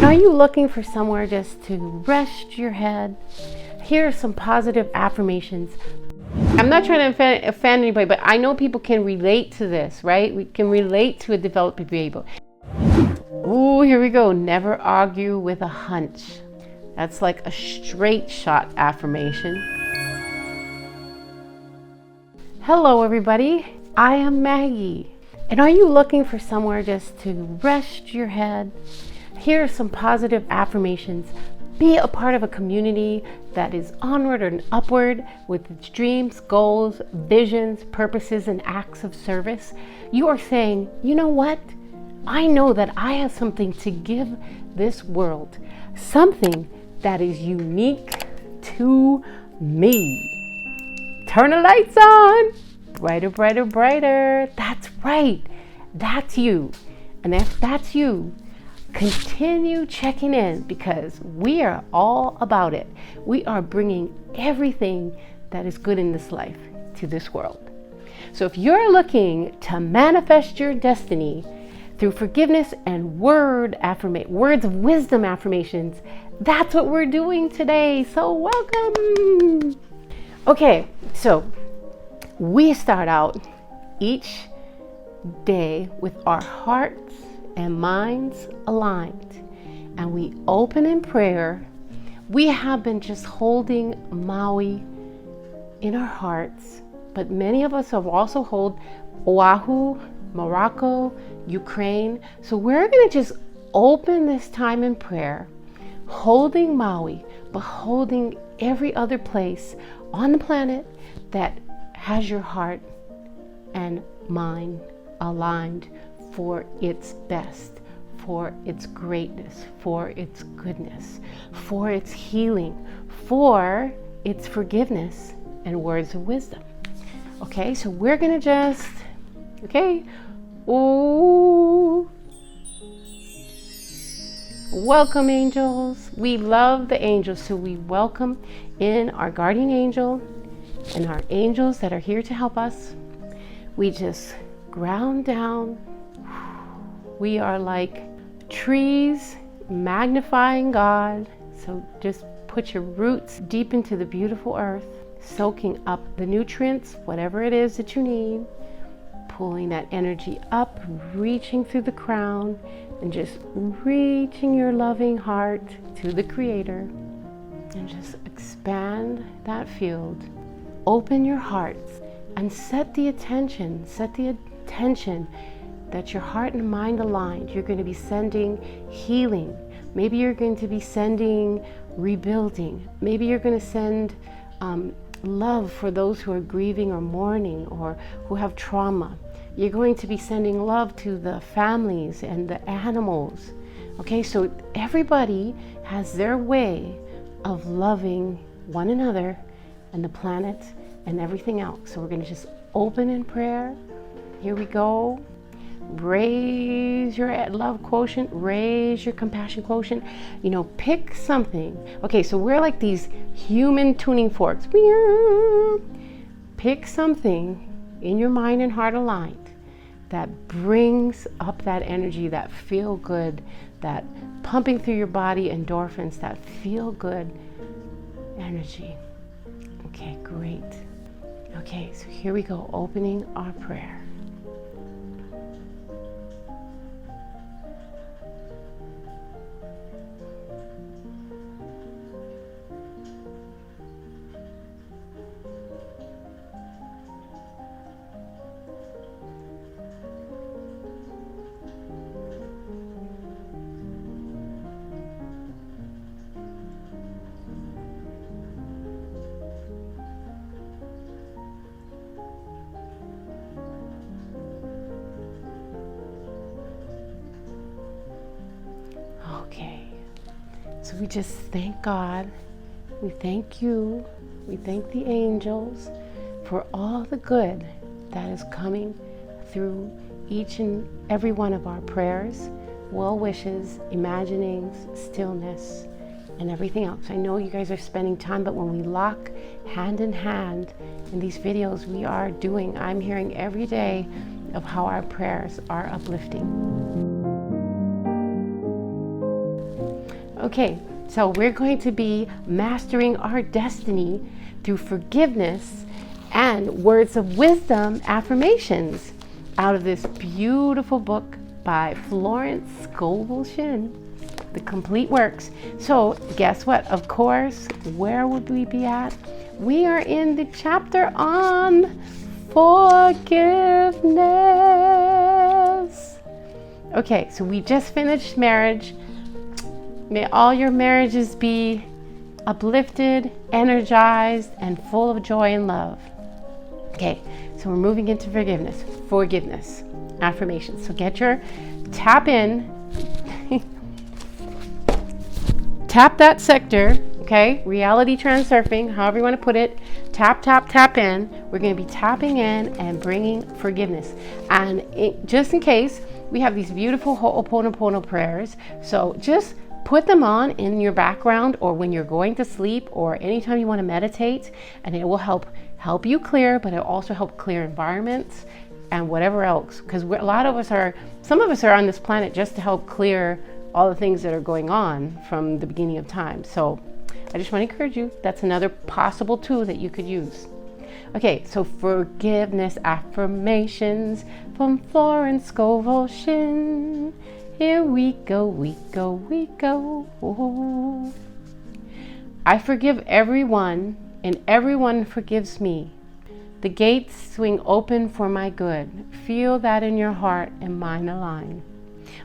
Are you looking for somewhere just to rest your head? Here are some positive affirmations. I'm not trying to offend anybody, but I know people can relate to this, right? We can relate to a developed behavior. Ooh, here we go. Never argue with a hunch. That's like a straight shot affirmation. Hello, everybody. I am Maggie. And are you looking for somewhere just to rest your head? Here are some positive affirmations. Be a part of a community that is onward and upward with its dreams, goals, visions, purposes, and acts of service. You are saying, you know what? I know that I have something to give this world, something that is unique to me. Turn the lights on. Brighter, brighter, brighter. That's right. That's you. And if that's you, continue checking in because we are all about it. We are bringing everything that is good in this life to this world. So if you're looking to manifest your destiny through forgiveness and words of wisdom affirmations, that's what we're doing today. So welcome. Okay, so we start out each day with our hearts and minds aligned, and we open in prayer. We have been just holding Maui in our hearts, but many of us have also held Oahu, Morocco, Ukraine. So we're going to just open this time in prayer, holding Maui, but holding every other place on the planet that has your heart and mind aligned for its best, for its greatness, for its goodness, for its healing, for its forgiveness and words of wisdom. Okay, so we're gonna just, ooh. Welcome, angels. We love the angels, so we welcome in our guardian angel and our angels that are here to help us. We just ground down. We are like trees magnifying God. So just put your roots deep into the beautiful earth, soaking up the nutrients, whatever it is that you need, pulling that energy up, reaching through the crown, and just reaching your loving heart to the Creator, and just expand that field. Open your hearts and set the attention that your heart and mind aligned. You're going to be sending healing. Maybe you're going to be sending rebuilding. Maybe you're going to send love for those who are grieving or mourning or who have trauma. You're going to be sending love to the families and the animals. Okay, so everybody has their way of loving one another and the planet and everything else. So we're going to just open in prayer. Here we go. Raise your love quotient, raise your compassion quotient. Pick something. Okay, so we're like these human tuning forks. Pick something in your mind and heart aligned that brings up that energy, that feel good, that pumping through your body endorphins, that feel good energy. Okay, great. Okay, so here we go, opening our prayer. Okay, so we just thank God, we thank you, we thank the angels for all the good that is coming through each and every one of our prayers, well wishes, imaginings, stillness, and everything else. I know you guys are spending time, but when we lock hand in hand in these videos I'm hearing every day of how our prayers are uplifting. Okay, so we're going to be mastering our destiny through forgiveness and words of wisdom affirmations out of this beautiful book by Florence Scovel Shinn, The Complete Works. So guess what? Of course, where would we be at? We are in the chapter on forgiveness. Okay, so we just finished marriage. May all your marriages be uplifted, energized, and full of joy and love. Okay, so we're moving into forgiveness, affirmations. So get your tap in, tap that sector, okay? Reality transurfing, however you want to put it. Tap, tap, tap in. We're going to be tapping in and bringing forgiveness. And just in case, we have these beautiful Ho'oponopono prayers. So just put them on in your background or when you're going to sleep or anytime you want to meditate, and it will help you clear, but it'll also help clear environments and whatever else. Because some of us are on this planet just to help clear all the things that are going on from the beginning of time. So I just want to encourage you, that's another possible tool that you could use. Okay, so forgiveness affirmations from Florence Scovel Shinn. Here we go, we go, we go. Oh. I forgive everyone, and everyone forgives me. The gates swing open for my good. Feel that in your heart and mine align.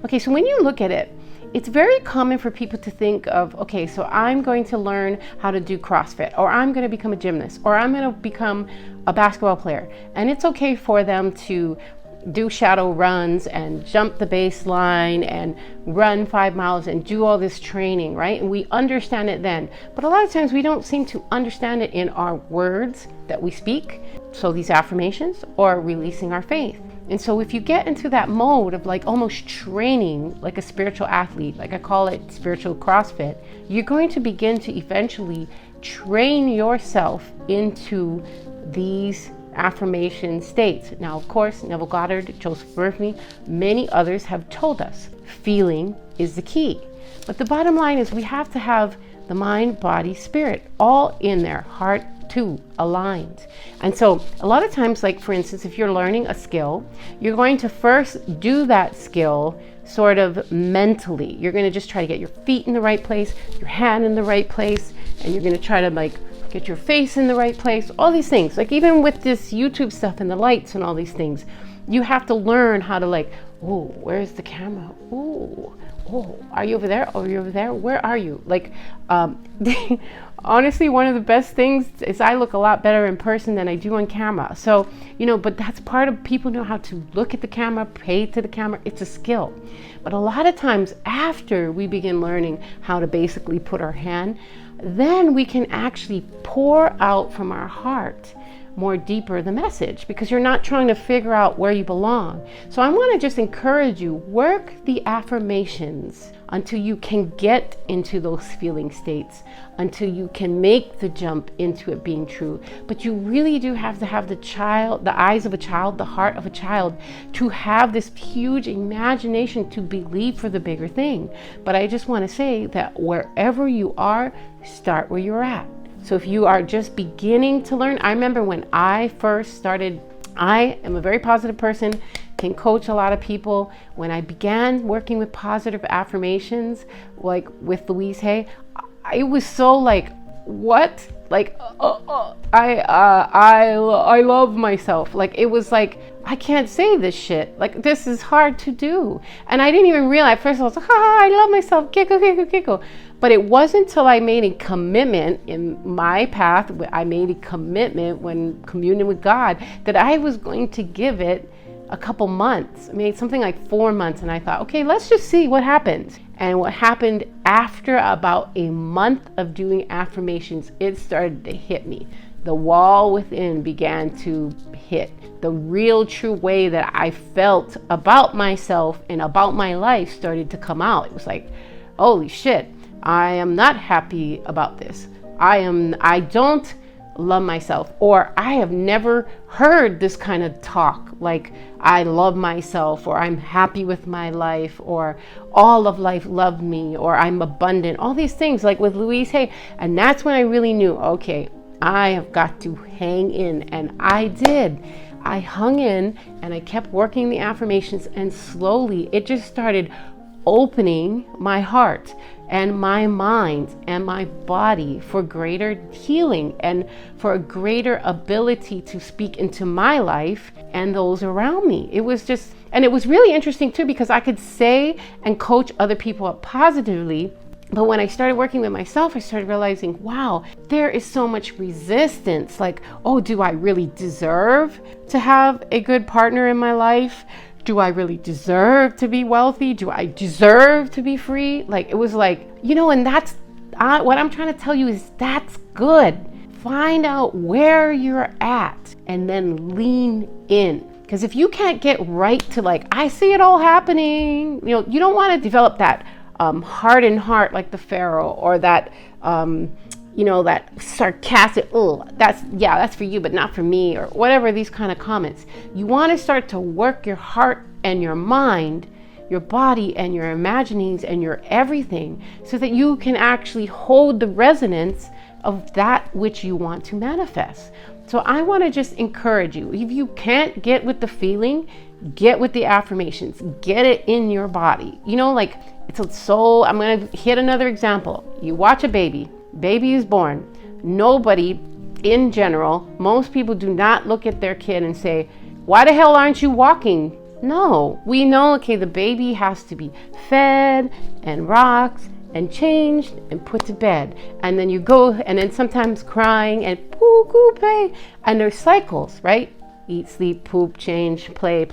Okay, so when you look at it, it's very common for people to think of, okay, so I'm going to learn how to do CrossFit, or I'm going to become a gymnast, or I'm going to become a basketball player. And it's okay for them to do shadow runs and jump the baseline and run 5 miles and do all this training, right? And we understand it then. But a lot of times we don't seem to understand it in our words that we speak. So these affirmations or releasing our faith. And so if you get into that mode of like almost training like a spiritual athlete, like I call it spiritual CrossFit, you're going to begin to eventually train yourself into these affirmation states. Now, of course, Neville Goddard, Joseph Murphy, many others have told us feeling is the key. But the bottom line is we have to have the mind, body, spirit all in there, heart too, aligned. And so a lot of times, like for instance, if you're learning a skill, you're going to first do that skill sort of mentally. You're going to just try to get your feet in the right place, your hand in the right place, and you're going to try to like get your face in the right place, all these things. Like even with this YouTube stuff and the lights and all these things, you have to learn how to like, oh, where's the camera? Oh, are you over there? Oh, are you over there? Where are you? Like, honestly, one of the best things is I look a lot better in person than I do on camera. So, but that's part of people know how to look at the camera, pay to the camera. It's a skill. But a lot of times after we begin learning how to basically put our hand, then we can actually pour out from our heart more deeper the message, because you're not trying to figure out where you belong. So I want to just encourage you, work the affirmations until you can get into those feeling states, until you can make the jump into it being true. But you really do have to have the eyes of a child, the heart of a child, to have this huge imagination to believe for the bigger thing. But I just want to say that wherever you are, start where you're at. So if you are just beginning to learn, I remember when I first started, I am a very positive person, can coach a lot of people. When I began working with positive affirmations, like with Louise Hay, it was so like, what? Like, I love myself. Like, it was like, I can't say this shit. Like, this is hard to do. And I didn't even realize, at first I was like, I love myself, giggle, giggle, giggle. But it wasn't until I made a commitment in my path, I made a commitment when communing with God, that I was going to give it a couple months. I made something like 4 months, and I thought, okay, let's just see what happens. And what happened after about a month of doing affirmations, it started to hit me. The wall within began to hit. The real true way that I felt about myself and about my life started to come out. It was like, holy shit, I am not happy about this. I don't love myself, or I have never heard this kind of talk like I love myself, or I'm happy with my life, or all of life loved me, or I'm abundant, all these things like with Louise Hay. And that's when I really knew, okay, I have got to hang in. And I did. I hung in and I kept working the affirmations, and slowly it just started opening my heart and my mind and my body for greater healing and for a greater ability to speak into my life and those around me. It was just, and it was really interesting too, because I could say and coach other people up positively. But when I started working with myself, I started realizing, wow, there is so much resistance. Like, oh, do I really deserve to have a good partner in my life? Do I really deserve to be wealthy? Do I deserve to be free? Like, it was like, and that's what I'm trying to tell you is that's good. Find out where you're at and then lean in. Because if you can't get right to like, I see it all happening, you don't want to develop that hardened heart like the Pharaoh, or that, that sarcastic, that's for you, but not for me, or whatever, these kind of comments. You want to start to work your heart and your mind, your body and your imaginings and your everything, so that you can actually hold the resonance of that which you want to manifest. So I want to just encourage you, if you can't get with the feeling, get with the affirmations, get it in your body. I'm going to hit another example. You watch a baby is born. Nobody in general, most people do not look at their kid and say, why the hell aren't you walking? No, we know, okay, the baby has to be fed and rocked and changed and put to bed. And then you go, and then sometimes crying and poo, play. And there's cycles, right? Eat, sleep, poop, change, play,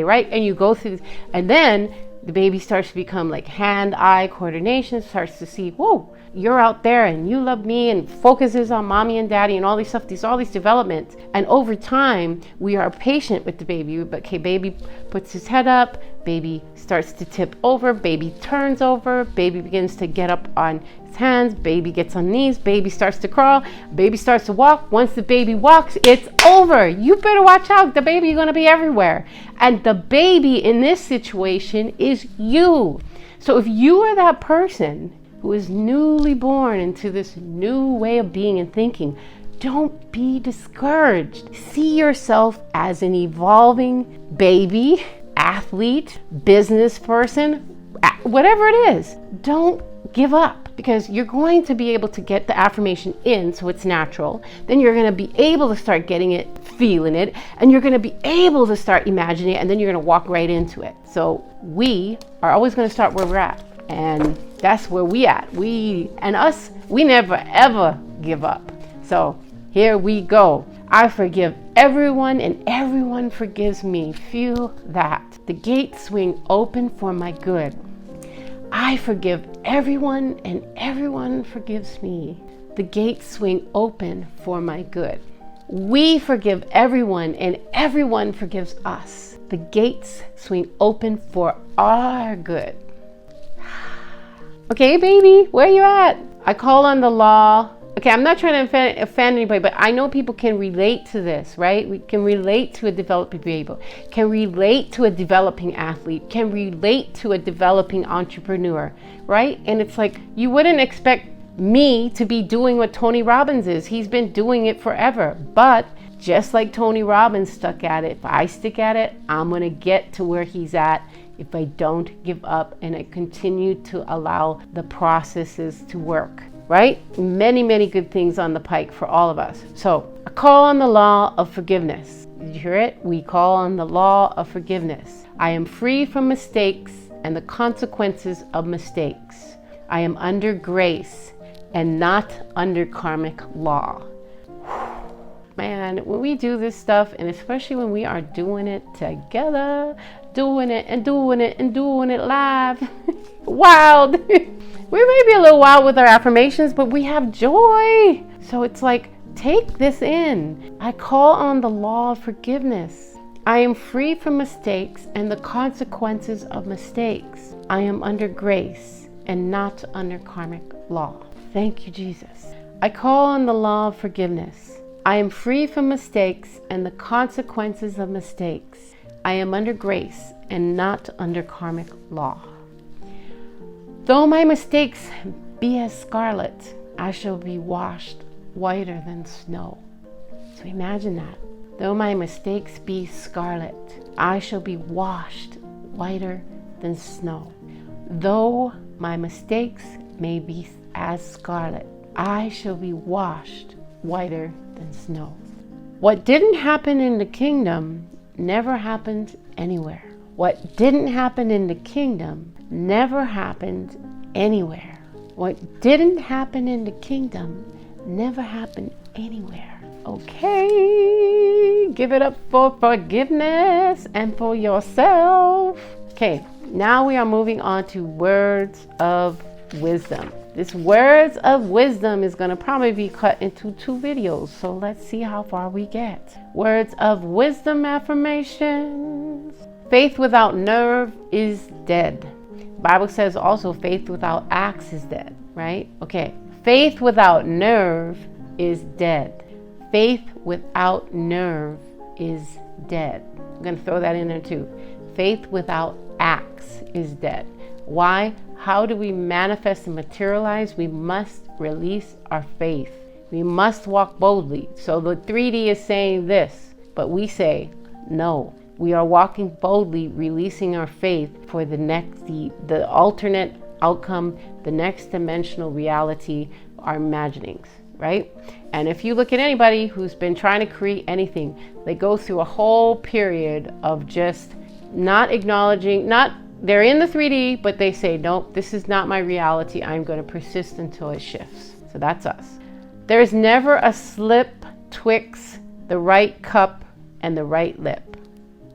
right? And you go through, and then the baby starts to become like hand-eye coordination, starts to see, whoa, you're out there and you love me, and focuses on mommy and daddy and all these stuff, all these developments. And over time, we are patient with the baby. But okay, baby puts his head up, baby starts to tip over, baby turns over, baby begins to get up on his hands, baby gets on knees, baby starts to crawl, baby starts to walk. Once the baby walks, it's over. You better watch out. The baby is going to be everywhere. And the baby in this situation is you. So if you are that person who is newly born into this new way of being and thinking, don't be discouraged. See yourself as an evolving baby, athlete, business person, whatever it is. Don't give up, because you're going to be able to get the affirmation in so it's natural. Then you're going to be able to start getting it, feeling it, and you're going to be able to start imagining it, and then you're going to walk right into it. So we are always going to start where we're at. And that's where we at. We never ever give up. So here we go. I forgive everyone and everyone forgives me. Feel that. The gates swing open for my good. I forgive everyone and everyone forgives me. The gates swing open for my good. We forgive everyone and everyone forgives us. The gates swing open for our good. Okay, baby, where you at? I call on the law. Okay, I'm not trying to offend anybody, but I know people can relate to this, right? We can relate to a developing baby, can relate to a developing athlete, can relate to a developing entrepreneur, right? And it's like, you wouldn't expect me to be doing what Tony Robbins is. He's been doing it forever. But just like Tony Robbins stuck at it, if I stick at it, I'm going to get to where he's at. If I don't give up and I continue to allow the processes to work, right? Many, many good things on the pike for all of us. So I call on the law of forgiveness. Did you hear it? We call on the law of forgiveness. I am free from mistakes and the consequences of mistakes. I am under grace and not under karmic law. Man, when we do this stuff, and especially when we are doing it together, doing it live, wild. We may be a little wild with our affirmations, but we have joy. So it's like, take this in. I call on the law of forgiveness. I am free from mistakes and the consequences of mistakes. I am under grace and not under karmic law. Thank you, Jesus. I call on the law of forgiveness. I am free from mistakes and the consequences of mistakes. I am under grace and not under karmic law. Though my mistakes be as scarlet, I shall be washed whiter than snow. So imagine that. Though my mistakes be scarlet, I shall be washed whiter than snow. Though my mistakes may be as scarlet, I shall be washed whiter than snow. What didn't happen in the kingdom never happened anywhere. What didn't happen in the kingdom never happened anywhere. What didn't happen in the kingdom never happened anywhere. Okay, give it up for forgiveness and for yourself. Okay, now we are moving on to words of wisdom. This words of wisdom is going to probably be cut into 2 videos. So let's see how far we get. Words of wisdom affirmations. Faith without nerve is dead. The Bible says also faith without acts is dead, right? Okay. Faith without nerve is dead. Faith without nerve is dead. I'm going to throw that in there too. Faith without acts is dead. Why? How do we manifest and materialize? We must release our faith. We must walk boldly. So the 3D is saying this, but we say no. We are walking boldly, releasing our faith for the next, the alternate outcome, the next dimensional reality, our imaginings, right? And if you look at anybody who's been trying to create anything, they go through a whole period of just not acknowledging, they're in the 3D, but they say, nope, this is not my reality. I'm going to persist until it shifts. So that's us. There's never a slip twixt the right cup and the right lip.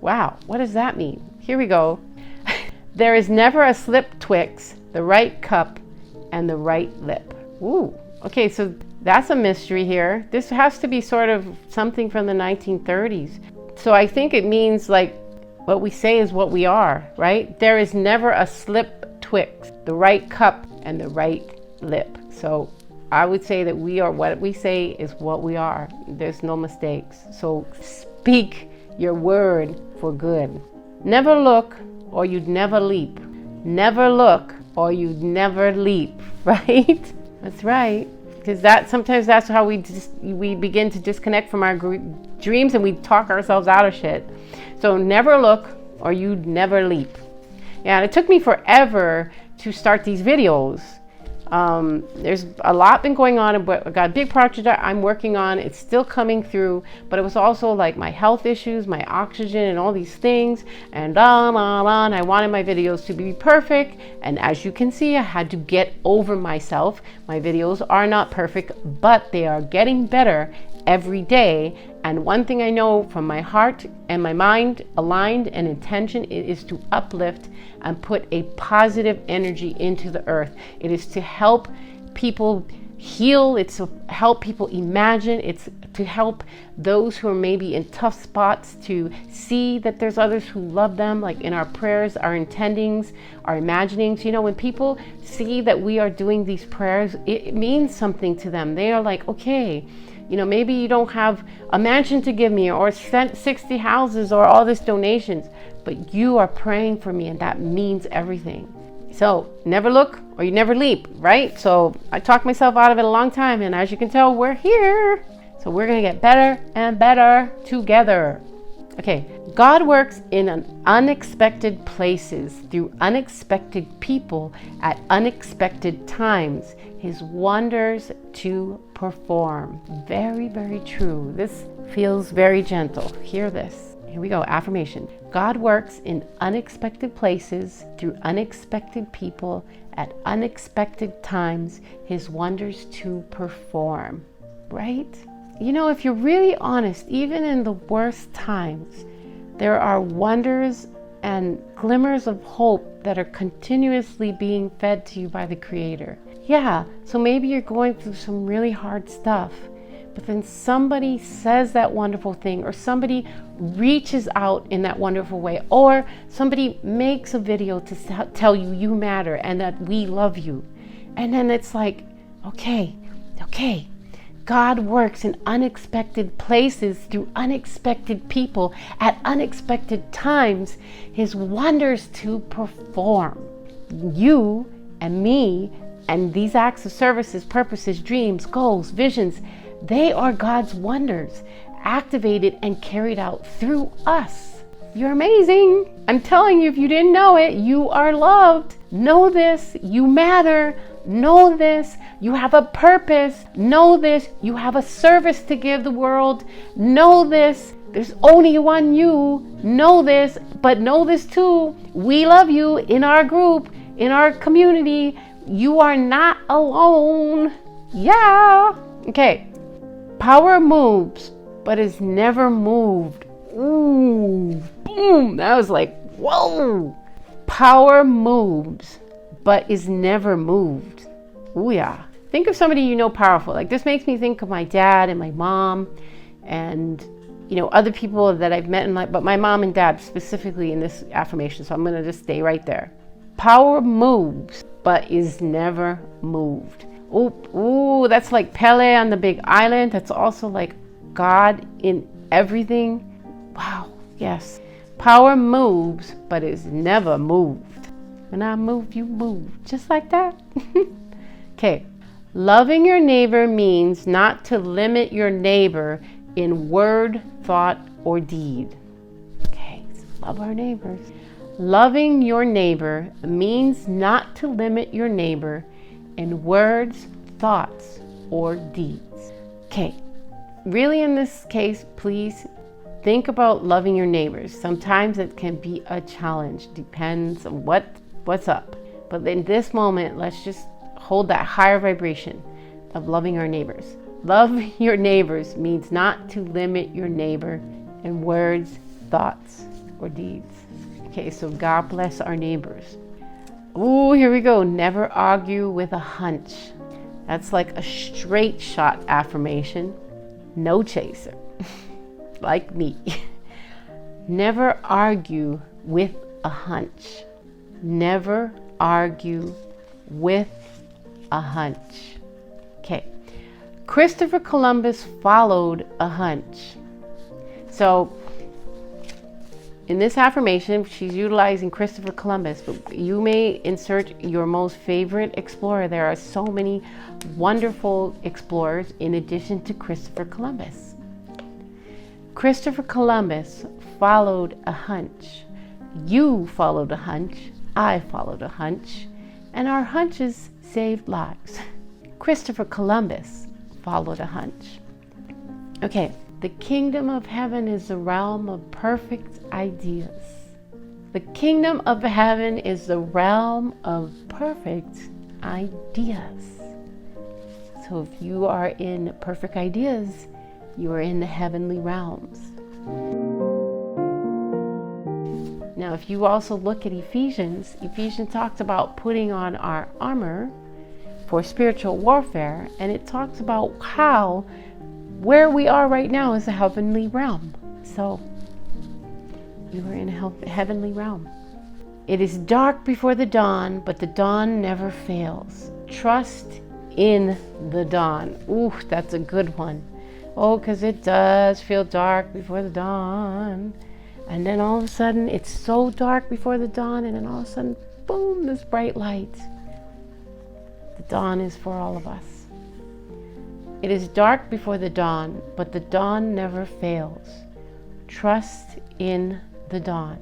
Wow, what does that mean? Here we go. There is never a slip twixt the right cup and the right lip. Ooh, okay, so that's a mystery here. This has to be sort of something from the 1930s. So I think it means like, what we say is what we are, right? There is never a slip twixt the right cup and the right lip. So I would say that we are what we say is what we are. There's no mistakes. So speak your word for good. Never look or you'd never leap. Never look or you'd never leap, right? That's right. Because sometimes that's how we begin to disconnect from our dreams and we talk ourselves out of shit. So never look or you'd never leap. Yeah, and it took me forever to start these videos. There's a lot been going on, but I got a big project I'm working on. It's still coming through, but it was also like my health issues, my oxygen and all these things, and I wanted my videos to be perfect. And as you can see, I had to get over myself. My videos are not perfect, but they are getting better every day. And one thing I know from my heart and my mind aligned and intention, it is to uplift and put a positive energy into the earth. It is to help people heal. It's to help people imagine. It's to help those who are maybe in tough spots to see that there's others who love them, like in our prayers, our intendings, our imaginings. You know, when people see that we are doing these prayers, it means something to them. They are like, okay, you know, maybe you don't have a mansion to give me or 60 houses or all this donations, but you are praying for me and that means everything. So never look or you never leap, right? So I talked myself out of it a long time, and as you can tell, we're here. So we're going to get better and better together. Okay, God works in unexpected places through unexpected people at unexpected times. His wonders to perform. Very, very true. This feels very gentle. Hear this. Here we go. Affirmation. God works in unexpected places through unexpected people at unexpected times. His wonders to perform. Right? You know, if you're really honest, even in the worst times, there are wonders and glimmers of hope that are continuously being fed to you by the Creator. Yeah, so maybe you're going through some really hard stuff, but then somebody says that wonderful thing, or somebody reaches out in that wonderful way, or somebody makes a video to tell you you matter and that we love you. And then it's like, okay, God works in unexpected places through unexpected people at unexpected times, his wonders to perform. You and me and these acts of services, purposes, dreams, goals, visions, they are God's wonders activated and carried out through us. You're amazing. I'm telling you, if you didn't know it, you are loved. Know this, you matter. Know this, you have a purpose. Know this, you have a service to give the world. Know this, there's only one you. Know this, but know this too. We love you in our group, in our community. You are not alone. Yeah. Okay. Power moves, but is never moved. Ooh, boom. That was like, whoa. Power moves, but is never moved. Ooh, yeah. Think of somebody you know powerful. Like, this makes me think of my dad and my mom and, other people that I've met in life, but my mom and dad specifically in this affirmation. So I'm going to just stay right there. Power moves, but is never moved. Ooh, that's like Pele on the Big Island. That's also like God in everything. Wow, yes. Power moves, but is never moved. When I move, you move. Just like that. Okay. Loving your neighbor means not to limit your neighbor in word, thought, or deed. Okay, so love our neighbors. Loving your neighbor means not to limit your neighbor in words, thoughts, or deeds. Okay, really in this case, please think about loving your neighbors. Sometimes it can be a challenge, depends on what's up. But in this moment, let's just hold that higher vibration of loving our neighbors. Love your neighbors means not to limit your neighbor in words, thoughts, or deeds. Okay, so God bless our neighbors. Ooh, here we go. Never argue with a hunch. That's like a straight shot affirmation. No chaser. Like me. Never argue with a hunch. Never argue with a hunch. Okay. Christopher Columbus followed a hunch. So in this affirmation, she's utilizing Christopher Columbus, but you may insert your most favorite explorer. There are so many wonderful explorers in addition to Christopher Columbus. Christopher Columbus followed a hunch. You followed a hunch. I followed a hunch. And our hunches saved lives. Christopher Columbus followed a hunch. Okay. The kingdom of heaven is the realm of perfect ideas. The kingdom of heaven is the realm of perfect ideas. So if you are in perfect ideas, you are in the heavenly realms. Now, if you also look at Ephesians talks about putting on our armor for spiritual warfare, and it talks about how where we are right now is a heavenly realm. So you are in a heavenly realm. It is dark before the dawn, but the dawn never fails. Trust in the dawn. Ooh, that's a good one. Oh, because it does feel dark before the dawn. And then all of a sudden, it's so dark before the dawn, and then all of a sudden, boom, this bright light. The dawn is for all of us. It is dark before the dawn, but the dawn never fails. Trust in the dawn.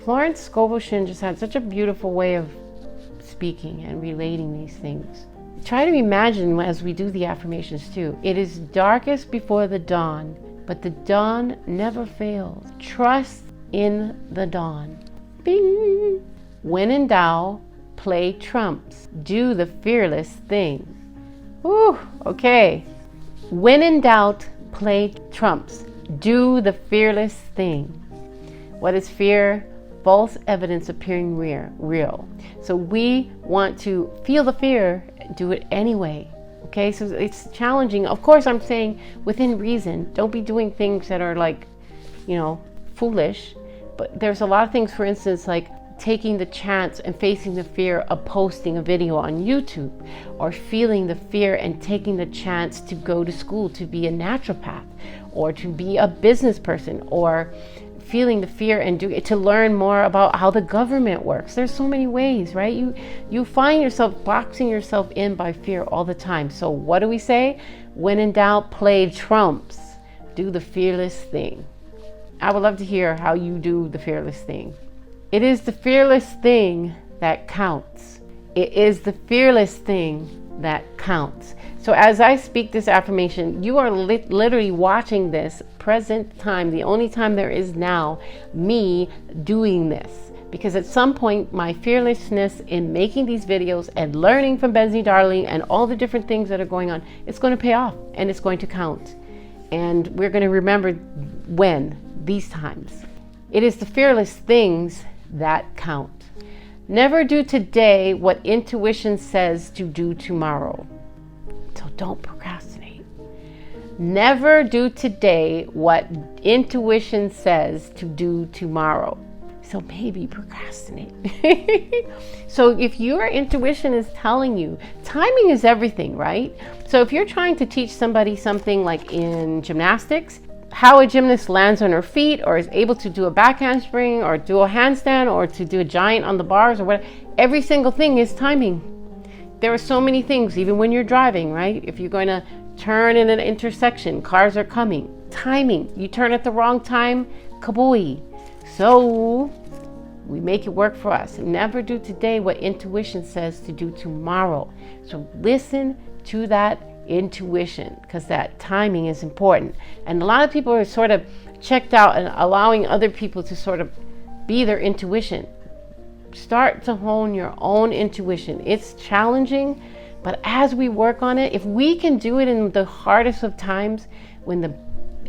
Florence Scovel Shinn just had such a beautiful way of speaking and relating these things. Try to imagine as we do the affirmations too. It is darkest before the dawn, but the dawn never fails. Trust in the dawn. Bing! When in doubt, play trumps. Do the fearless thing. Whew, okay. When in doubt, play trumps. Do the fearless thing. What is fear? False evidence appearing real. So we want to feel the fear, do it anyway. Okay, so it's challenging. Of course, I'm saying within reason. Don't be doing things that are like, foolish. But there's a lot of things, for instance, like taking the chance and facing the fear of posting a video on YouTube, or feeling the fear and taking the chance to go to school to be a naturopath, or to be a business person, or feeling the fear and to learn more about how the government works. There's so many ways, right? You find yourself boxing yourself in by fear all the time. So what do we say? When in doubt, play trumps. Do the fearless thing. I would love to hear how you do the fearless thing. It is the fearless thing that counts. It is the fearless thing that counts. So as I speak this affirmation, you are literally watching this present time, the only time there is now, me doing this. Because at some point, my fearlessness in making these videos and learning from Benzie Darling and all the different things that are going on, it's going to pay off and it's going to count. And we're going to remember when, these times. It is the fearless things that count. Never do today what intuition says to do tomorrow. So don't procrastinate. Never do today what intuition says to do tomorrow. So maybe procrastinate. So if your intuition is telling you, timing is everything, right? So if you're trying to teach somebody something like in gymnastics, how a gymnast lands on her feet, or is able to do a back handspring, or do a handstand, or to do a giant on the bars, or whatever, every single thing is timing. There are so many things, even when you're driving, right? If you're going to turn in an intersection, cars are coming. Timing. You turn at the wrong time, kabooey. So we make it work for us. Never do today what intuition says to do tomorrow. So listen to that intuition, because that timing is important. And a lot of people are sort of checked out and allowing other people to sort of be their intuition. Start to hone your own intuition. It's challenging, but as we work on it, if we can do it in the hardest of times, when the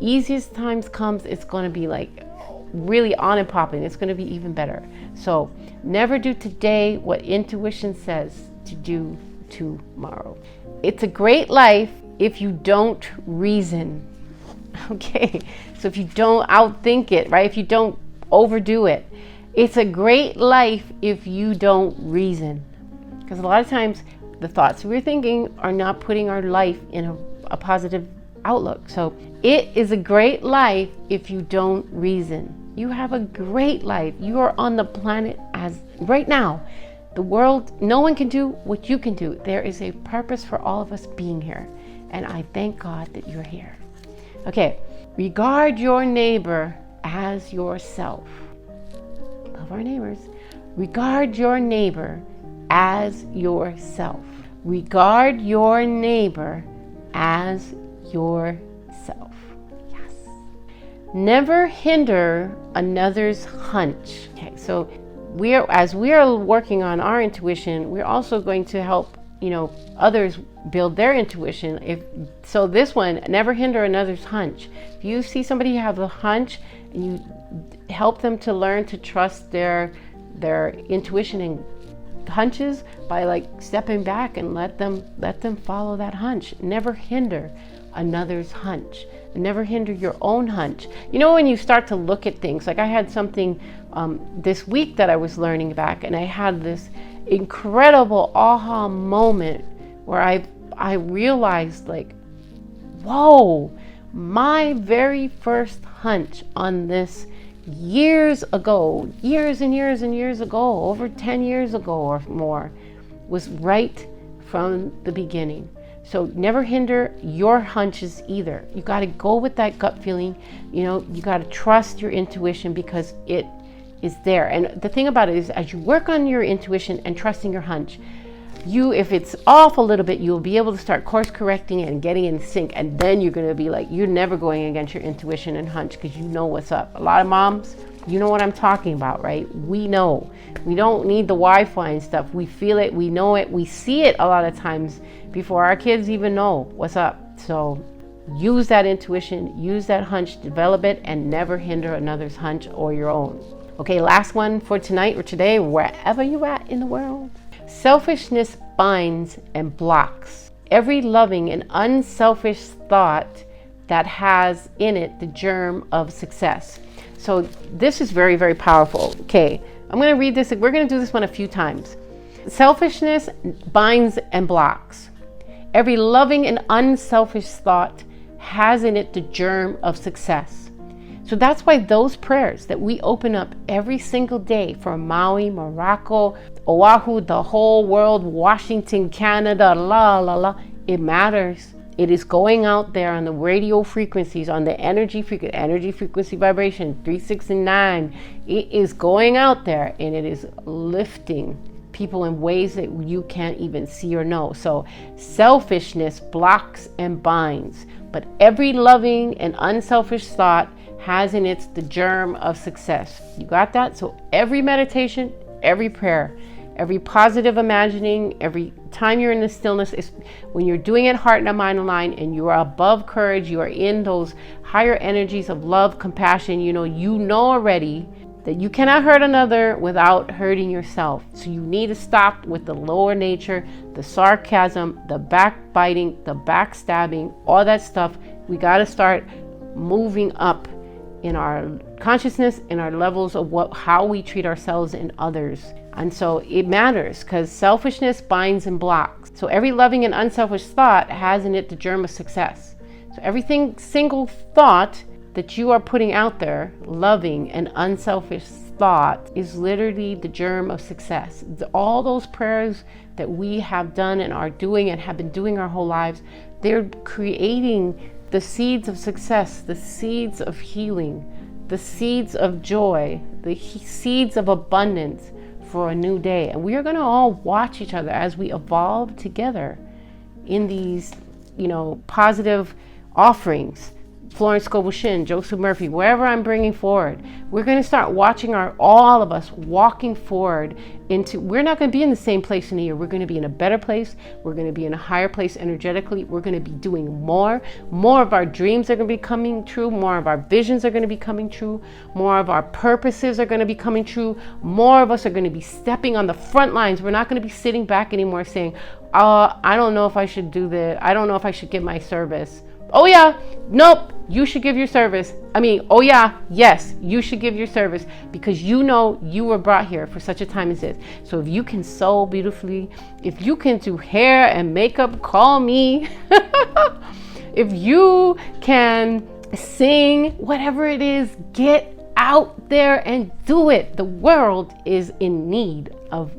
easiest times comes, it's going to be like really on and popping. It's going to be even better. So never do today what intuition says to do tomorrow. It's a great life if you don't reason. Okay, so if you don't outthink it, right? If you don't overdo it. It's a great life if you don't reason. Because a lot of times the thoughts we're thinking are not putting our life in a positive outlook. So it is a great life if you don't reason. You have a great life. You are on the planet as right now. The world, no one can do what you can do. There is a purpose for all of us being here. And I thank God that you're here. Okay, regard your neighbor as yourself. Love our neighbors. Regard your neighbor as yourself. Regard your neighbor as yourself. Yes. Never hinder another's hunch. Okay, so as we are working on our intuition, we're also going to help, others build their intuition. So this one, never hinder another's hunch. If you see somebody have a hunch and you help them to learn to trust their intuition and hunches by stepping back and let them follow that hunch. Never hinder another's hunch. Never hinder your own hunch. When you start to look at things, like I had something this week that I was learning back, and I had this incredible aha moment where I realized, whoa, my very first hunch on this years and years ago, over 10 years ago or more, was right from the beginning. So never hinder your hunches either. You got to go with that gut feeling. You got to trust your intuition because it is there. And the thing about it is, as you work on your intuition and trusting your hunch, if it's off a little bit, you'll be able to start course correcting it and getting in sync. And then you're going to be you're never going against your intuition and hunch because you know what's up. A lot of moms, you know what I'm talking about, right? We know. We don't need the Wi-Fi and stuff. We feel it. We know it. We see it a lot of times before our kids even know what's up. So use that intuition, use that hunch, develop it, and never hinder another's hunch or your own. Okay, last one for tonight or today, wherever you're at in the world. Selfishness binds and blocks every loving and unselfish thought that has in it the germ of success. So this is very, very powerful. Okay, I'm going to read this. We're going to do this one a few times. Selfishness binds and blocks. Every loving and unselfish thought has in it the germ of success. So that's why those prayers that we open up every single day for Maui, Morocco, Oahu, the whole world, Washington, Canada, it matters. It is going out there on the radio frequencies, on the energy frequency vibration, 3, 6, and 9. It is going out there and it is lifting people in ways that you can't even see or know. So selfishness blocks and binds, but every loving and unselfish thought has in it the germ of success. You got that? So every meditation, every prayer, every positive imagining, every time you're in the stillness, is when you're doing it heart and mind aligned and you are above courage, you are in those higher energies of love, compassion, you know already that you cannot hurt another without hurting yourself. So you need to stop with the lower nature, the sarcasm, the backbiting, the backstabbing, all that stuff. We got to start moving up in our consciousness, in our levels of how we treat ourselves and others. And so it matters because selfishness binds and blocks. So every loving and unselfish thought has in it the germ of success. So everything, single thought that you are putting out there, loving and unselfish thought, is literally the germ of success. All those prayers that we have done and are doing and have been doing our whole lives, they're creating the seeds of success, the seeds of healing, the seeds of joy, the seeds of abundance for a new day. And we are going to all watch each other as we evolve together in these, positive offerings. Florence Scovel Shin, Joseph Murphy, wherever I'm bringing forward, we're going to start watching all of us walking forward into, we're not going to be in the same place in a year. We're going to be in a better place. We're going to be in a higher place energetically. We're going to be doing more of our dreams are going to be coming true. More of our visions are going to be coming true. More of our purposes are going to be coming true. More of us are going to be stepping on the front lines. We're not going to be sitting back anymore saying, I don't know if I should do this. I don't know if I should give my service. Oh yeah, nope, you should give your service. Oh yeah, yes, you should give your service because you were brought here for such a time as this. So if you can sew beautifully, if you can do hair and makeup, call me. If you can sing, whatever it is, get out there and do it. The world is in need of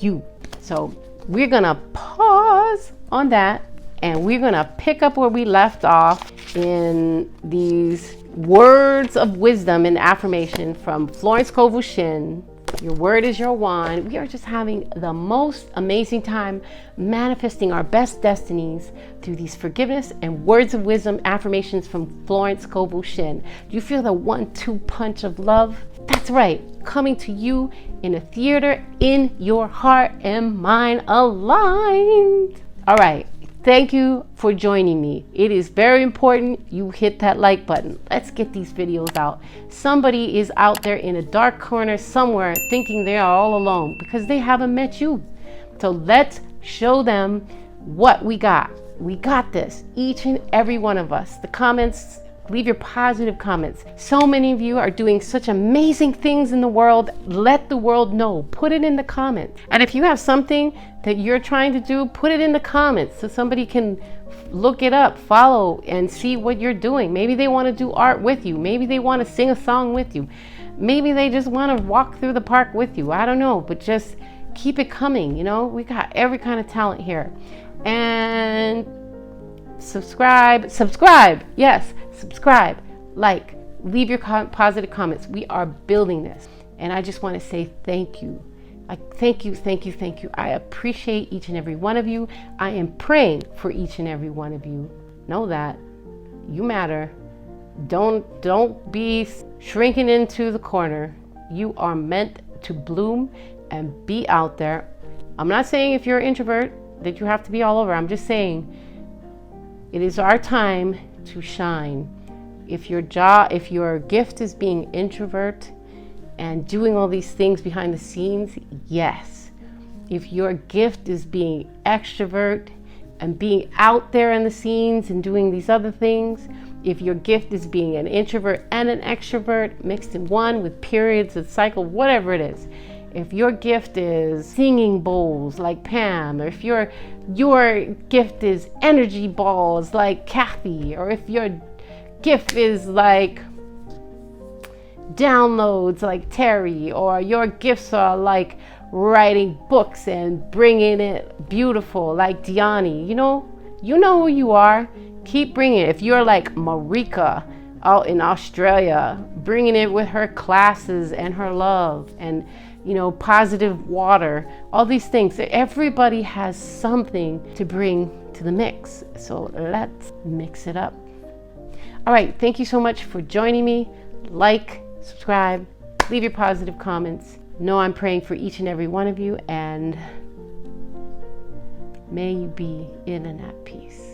you. So we're gonna pause on that. And we're going to pick up where we left off in these words of wisdom and affirmation from Florence Scovel Shin. Your word is your wand. We are just having the most amazing time manifesting our best destinies through these forgiveness and words of wisdom affirmations from Florence Scovel Shin. Do you feel the 1-2 punch of love? That's right. Coming to you in a theater in your heart and mind aligned. All right. Thank you for joining me. It is very important you hit that like button. Let's get these videos out. Somebody is out there in a dark corner somewhere thinking they are all alone because they haven't met you. So let's show them what we got. We got this, each and every one of us. The comments, leave your positive comments. So many of you are doing such amazing things in the world. Let the world know. Put it in the comments. And if you have something that you're trying to do, put it in the comments so somebody can look it up, follow, and see what you're doing. Maybe they want to do art with you. Maybe they want to sing a song with you. Maybe they just want to walk through the park with you. I don't know, but just keep it coming. We got every kind of talent here. And subscribe, yes, subscribe, like, leave your positive comments. We are building this. And I just want to say thank you. Thank you. I appreciate each and every one of you. I am praying for each and every one of you. Know that you matter. Don't be shrinking into the corner. You are meant to bloom and be out there. I'm not saying if you're an introvert that you have to be all over. I'm just saying it is our time to shine. If your gift is being introvert and doing all these things behind the scenes, yes. If your gift is being extrovert and being out there in the scenes and doing these other things, if your gift is being an introvert and an extrovert mixed in one with periods and cycle, whatever it is, If your gift is singing bowls like Pam, or if your gift is energy balls like Kathy, or if your gift is like downloads like Terry, or your gifts are like writing books and bringing it beautiful like Diani, you know who you are. Keep bringing it. If you're like Marika out in Australia, bringing it with her classes and her love and positive water, all these things. Everybody has something to bring to the mix. So let's mix it up. All right. Thank you so much for joining me. Like, subscribe, leave your positive comments. Know I'm praying for each and every one of you, and may you be in and at peace.